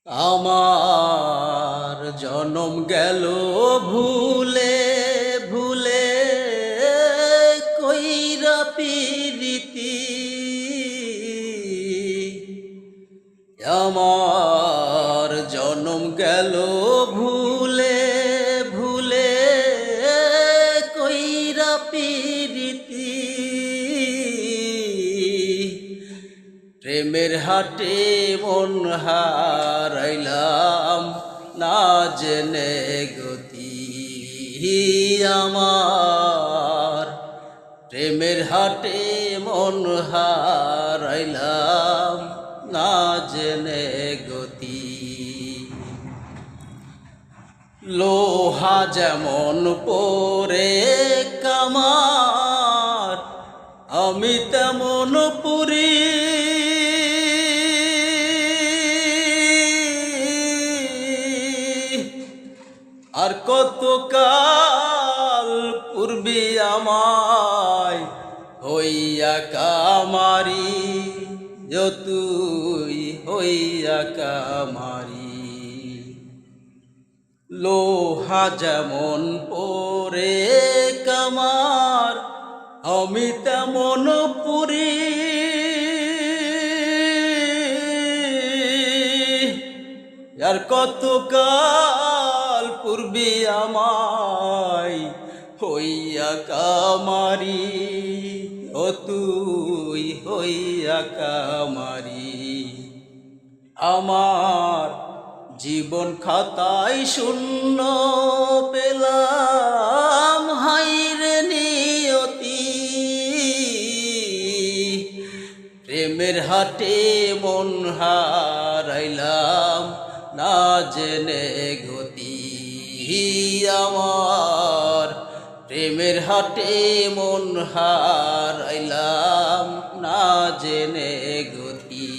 আমার জনম গেল ভুলে ভুলে কইরা পিরিতি। আমার জনম গেল ভুলে ভুলে কইরা পিরিতি। প্রেমের হাটে মন হারাইলাম না জেনে গতি। আমার প্রেমের হাটে মন হারাইলাম না জেনে গতি। লোহা যেমন পরে কামার, আমি তেমন পুরি। আর কতকাল পূর্বে আমায় হইয়া কামারি, তুই হইয়া কামারি। লোহা যেমন পরে কামার, আমি তেমন পুরি। আর কতকাল পূর্বে আমায় হইয়া কামারি, তুই হইয়া কামারি। আমার জীবন খাতায় শূন্য পেলাম, হাইরে নিয়তি। প্রেমের হাটে মন হারাইলাম না জেনে গতি। আমার প্রেমের হাটে মন হারাইলাম না জেনে গতি।